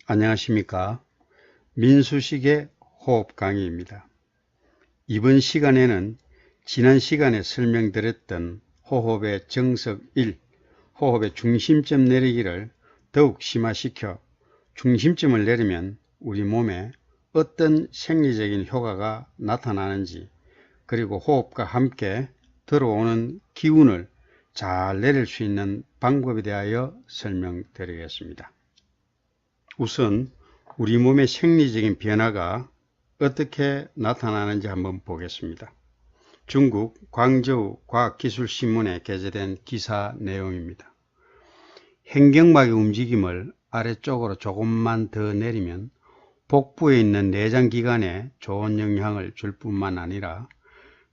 안녕하십니까. 민수식의 호흡 강의입니다. 이번 시간에는 지난 시간에 설명드렸던 호흡의 정석 1, 호흡의 중심점 내리기를 더욱 심화시켜 중심점을 내리면 우리 몸에 어떤 생리적인 효과가 나타나는지, 그리고 호흡과 함께 들어오는 기운을 잘 내릴 수 있는 방법에 대하여 설명드리겠습니다. 우선 우리 몸의 생리적인 변화가 어떻게 나타나는지 한번 보겠습니다. 중국 광저우 과학기술신문에 게재된 기사 내용입니다. 횡격막의 움직임을 아래쪽으로 조금만 더 내리면 복부에 있는 내장기관에 좋은 영향을 줄 뿐만 아니라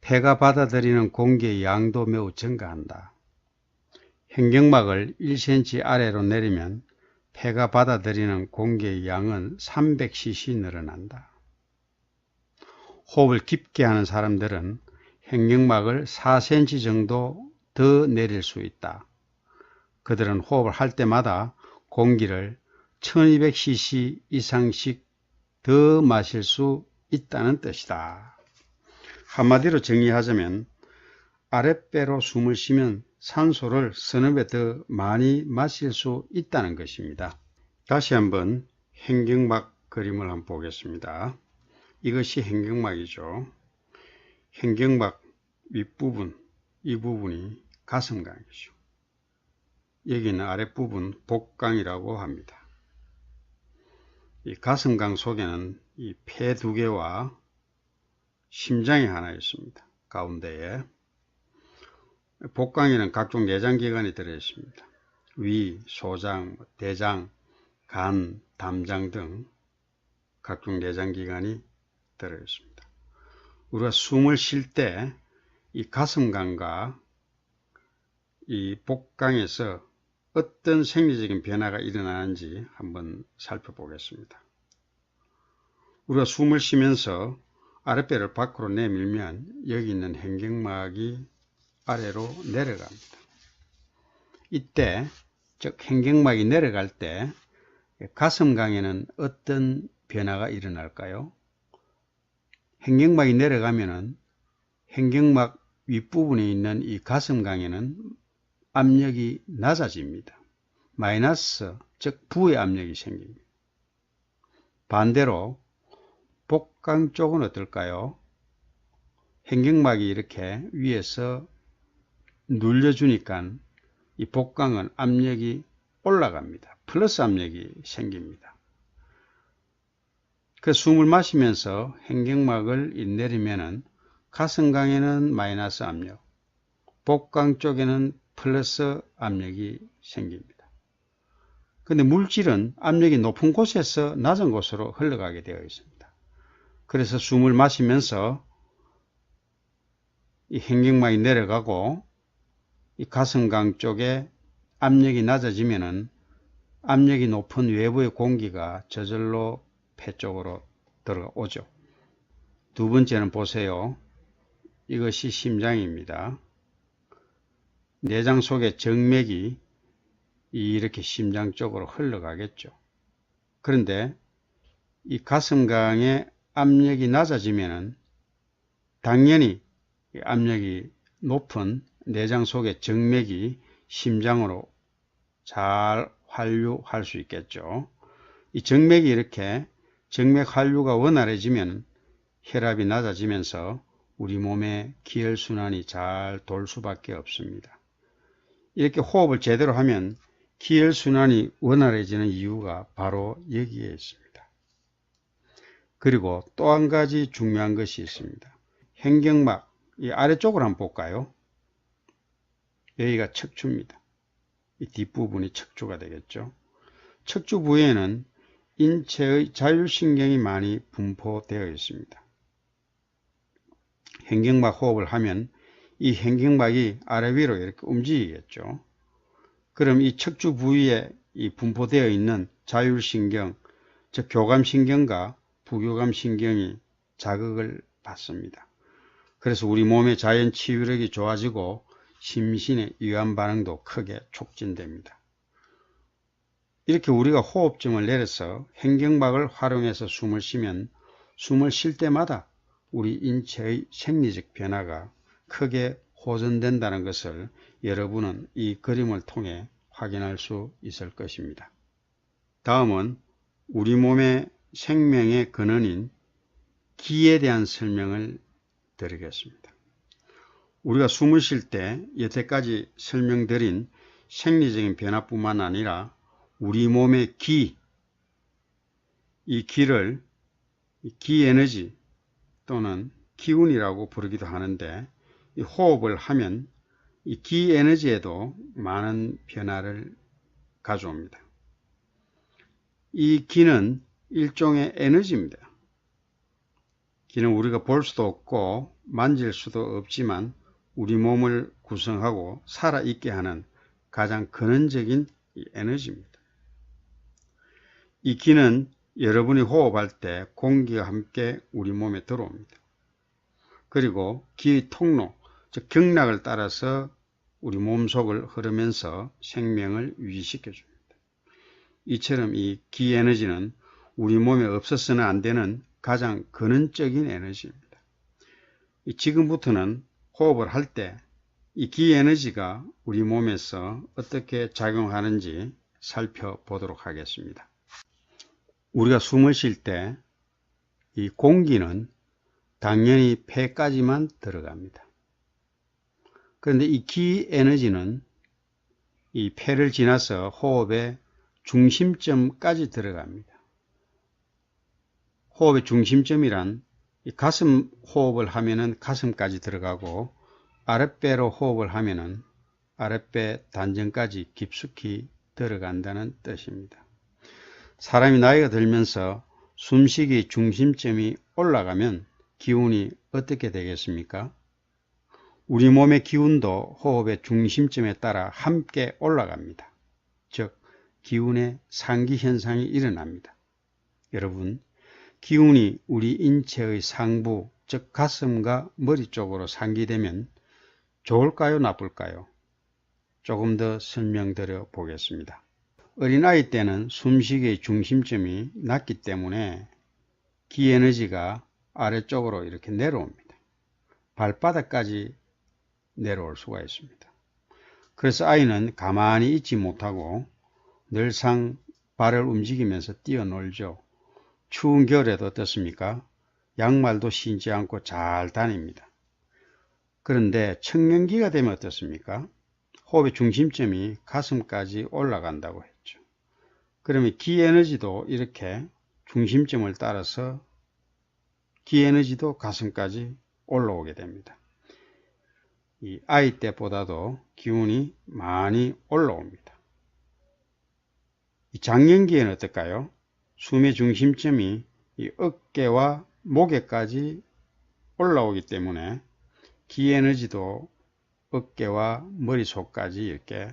폐가 받아들이는 공기의 양도 매우 증가한다. 횡격막을 1cm 아래로 내리면 폐가 받아들이는 공기의 양은 300cc 늘어난다. 호흡을 깊게 하는 사람들은 횡격막을 4cm 정도 더 내릴 수 있다. 그들은 호흡을 할 때마다 공기를 1200cc 이상씩 더 마실 수 있다는 뜻이다. 한마디로 정리하자면 아랫배로 숨을 쉬면 산소를 서너 배 더 많이 마실 수 있다는 것입니다. 다시 한번 횡격막 그림을 한번 보겠습니다. 이것이 횡격막이죠. 횡격막 윗부분, 이 부분이 가슴강이죠. 여기는 아랫부분 복강이라고 합니다. 이 가슴강 속에는 이 폐 두 개와 심장이 하나 있습니다. 가운데에 복강에는 각종 내장기관이 들어있습니다. 위, 소장, 대장, 간, 담장 등 각종 내장기관이 들어있습니다. 우리가 숨을 쉴 때 이 가슴강과 이 복강에서 어떤 생리적인 변화가 일어나는지 한번 살펴보겠습니다. 우리가 숨을 쉬면서 아랫배를 밖으로 내밀면 여기 있는 횡격막이 아래로 내려갑니다. 이때, 즉 횡격막이 내려갈 때 가슴강에는 어떤 변화가 일어날까요? 횡격막이 내려가면은 횡격막 윗부분에 있는 이 가슴강에는 압력이 낮아집니다. 마이너스, 즉 부의 압력이 생깁니다. 반대로 복강 쪽은 어떨까요? 횡격막이 이렇게 위에서 눌려주니까 이 복강은 압력이 올라갑니다. 플러스 압력이 생깁니다. 그 숨을 마시면서 횡격막을 내리면은 가슴강에는 마이너스 압력, 복강 쪽에는 플러스 압력이 생깁니다. 근데 물질은 압력이 높은 곳에서 낮은 곳으로 흘러가게 되어 있습니다. 그래서 숨을 마시면서 이 횡격막이 내려가고 이 가슴강 쪽에 압력이 낮아지면은 압력이 높은 외부의 공기가 저절로 폐 쪽으로 들어오죠. 두 번째는 보세요. 이것이 심장입니다. 내장 속의 정맥이 이렇게 심장 쪽으로 흘러가겠죠. 그런데 이 가슴강의 압력이 낮아지면은 당연히 압력이 높은 내장 속의 정맥이 심장으로 잘 환류할 수 있겠죠. 이 정맥이 이렇게 정맥 환류가 원활해지면 혈압이 낮아지면서 우리 몸의 기혈순환이 잘 돌 수밖에 없습니다. 이렇게 호흡을 제대로 하면 기혈순환이 원활해지는 이유가 바로 여기에 있습니다. 그리고 또 한 가지 중요한 것이 있습니다. 횡격막, 이 아래쪽으로 한번 볼까요? 여기가 척추입니다. 이 뒷부분이 척추가 되겠죠. 척추 부위에는 인체의 자율신경이 많이 분포되어 있습니다. 횡격막 호흡을 하면 이 횡격막이 아래 위로 이렇게 움직이겠죠. 그럼 이 척추 부위에 이 분포되어 있는 자율신경, 즉 교감신경과 부교감신경이 자극을 받습니다. 그래서 우리 몸의 자연 치유력이 좋아지고 심신의 이완 반응도 크게 촉진됩니다. 이렇게 우리가 호흡점을 내려서 행경박을 활용해서 숨을 쉬면 숨을 쉴 때마다 우리 인체의 생리적 변화가 크게 호전된다는 것을 여러분은 이 그림을 통해 확인할 수 있을 것입니다. 다음은 우리 몸의 생명의 근원인 기에 대한 설명을 드리겠습니다. 우리가 숨을 쉴 때 여태까지 설명드린 생리적인 변화뿐만 아니라 우리 몸의 기, 이 기를 기에너지 또는 기운이라고 부르기도 하는데, 이 호흡을 하면 이 기에너지에도 많은 변화를 가져옵니다. 이 기는 일종의 에너지입니다. 기는 우리가 볼 수도 없고 만질 수도 없지만 우리 몸을 구성하고 살아있게 하는 가장 근원적인 에너지입니다. 이 기는 여러분이 호흡할 때 공기와 함께 우리 몸에 들어옵니다. 그리고 기의 통로, 즉 경락을 따라서 우리 몸속을 흐르면서 생명을 유지시켜 줍니다. 이처럼 이 기 에너지는 우리 몸에 없어서는 안 되는 가장 근원적인 에너지입니다. 지금부터는 호흡을 할 때 이 기 에너지가 우리 몸에서 어떻게 작용하는지 살펴보도록 하겠습니다. 우리가 숨을 쉴 때 이 공기는 당연히 폐까지만 들어갑니다. 그런데 이 기 에너지는 이 폐를 지나서 호흡의 중심점까지 들어갑니다. 호흡의 중심점이란 이 가슴 호흡을 하면은 가슴까지 들어가고 아랫배로 호흡을 하면은 아랫배 단전까지 깊숙이 들어간다는 뜻입니다. 사람이 나이가 들면서 숨쉬기 중심점이 올라가면 기운이 어떻게 되겠습니까? 우리 몸의 기운도 호흡의 중심점에 따라 함께 올라갑니다. 즉 기운의 상기 현상이 일어납니다. 여러분, 기운이 우리 인체의 상부, 즉 가슴과 머리 쪽으로 상기되면 좋을까요, 나쁠까요? 조금 더 설명드려 보겠습니다. 어린아이 때는 숨쉬기의 중심점이 낮기 때문에 기 에너지가 아래쪽으로 이렇게 내려옵니다. 발바닥까지 내려올 수가 있습니다. 그래서 아이는 가만히 있지 못하고 늘상 발을 움직이면서 뛰어놀죠. 추운 겨울에도 어떻습니까? 양말도 신지 않고 잘 다닙니다. 그런데 청년기가 되면 어떻습니까? 호흡의 중심점이 가슴까지 올라간다고 했죠. 그러면 기 에너지도 이렇게 중심점을 따라서 기 에너지도 가슴까지 올라오게 됩니다. 이 아이 때보다도 기운이 많이 올라옵니다. 이 장년기에는 어떨까요? 숨의 중심점이 이 어깨와 목에까지 올라오기 때문에 기 에너지도 어깨와 머릿속까지 이렇게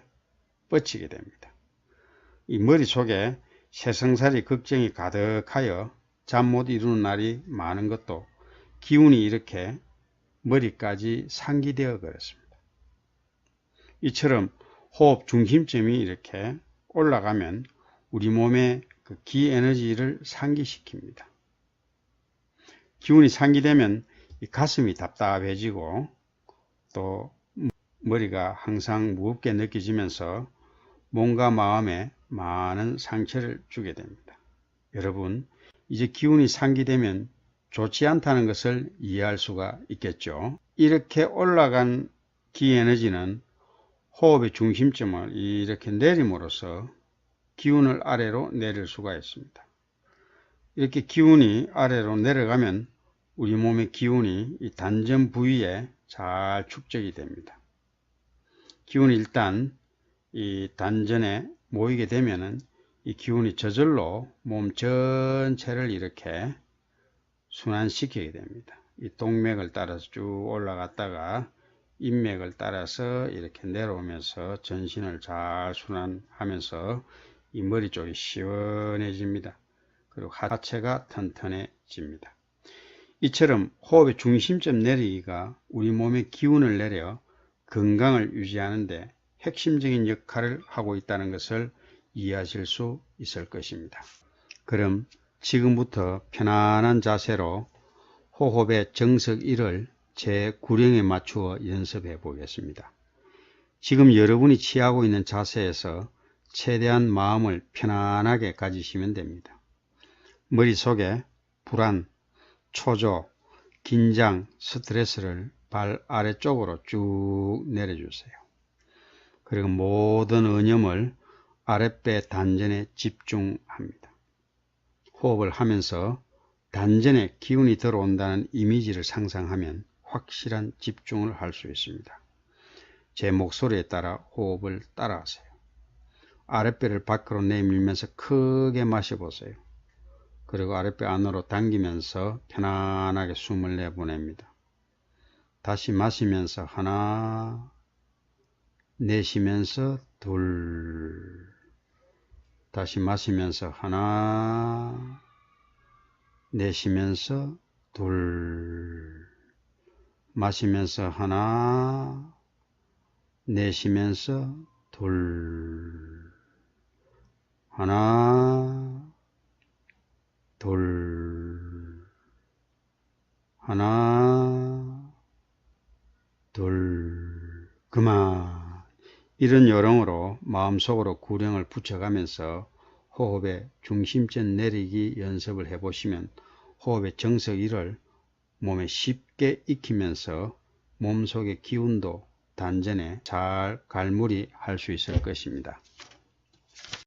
뻗치게 됩니다. 이 머릿속에 새성살이 걱정이 가득하여 잠 못 이루는 날이 많은 것도 기운이 이렇게 머리까지 상기되어 그렇습니다. 이처럼 호흡 중심점이 이렇게 올라가면 우리 몸의 그 기 에너지를 상기시킵니다. 기운이 상기되면 이 가슴이 답답해지고 또 머리가 항상 무겁게 느껴지면서 몸과 마음에 많은 상처를 주게 됩니다. 여러분, 이제 기운이 상기되면 좋지 않다는 것을 이해할 수가 있겠죠. 이렇게 올라간 기 에너지는 호흡의 중심점을 이렇게 내림으로써 기운을 아래로 내릴 수가 있습니다. 이렇게 기운이 아래로 내려가면 우리 몸의 기운이 이 단전 부위에 잘 축적이 됩니다. 기운이 일단 이 단전에 모이게 되면은 이 기운이 저절로 몸 전체를 이렇게 순환시키게 됩니다. 이 동맥을 따라서 쭉 올라갔다가 인맥을 따라서 이렇게 내려오면서 전신을 잘 순환하면서 이 머리 쪽이 시원해집니다. 그리고 하체가 튼튼해집니다. 이처럼 호흡의 중심점 내리기가 우리 몸의 기운을 내려 건강을 유지하는 데 핵심적인 역할을 하고 있다는 것을 이해하실 수 있을 것입니다. 그럼 지금부터 편안한 자세로 호흡의 정석 1을 제 구령에 맞추어 연습해 보겠습니다. 지금 여러분이 취하고 있는 자세에서 최대한 마음을 편안하게 가지시면 됩니다. 머릿속에 불안, 초조, 긴장, 스트레스를 발 아래쪽으로 쭉 내려주세요. 그리고 모든 언념을 아랫배 단전에 집중합니다. 호흡을 하면서 단전에 기운이 들어온다는 이미지를 상상하면 확실한 집중을 할 수 있습니다. 제 목소리에 따라 호흡을 따라하세요. 아랫배를 밖으로 내밀면서 크게 마셔보세요. 그리고 아랫배 안으로 당기면서 편안하게 숨을 내보냅니다. 다시 마시면서 하나, 내쉬면서 둘, 다시 마시면서 하나, 내쉬면서 둘, 마시면서 하나, 내쉬면서 둘, 하나, 둘, 하나, 둘, 그만. 이런 요령으로 마음속으로 구령을 붙여가면서 호흡의 중심점 내리기 연습을 해보시면 호흡의 정석 1을 몸에 쉽게 익히면서 몸속의 기운도 단전에 잘 갈무리 할 수 있을 것입니다.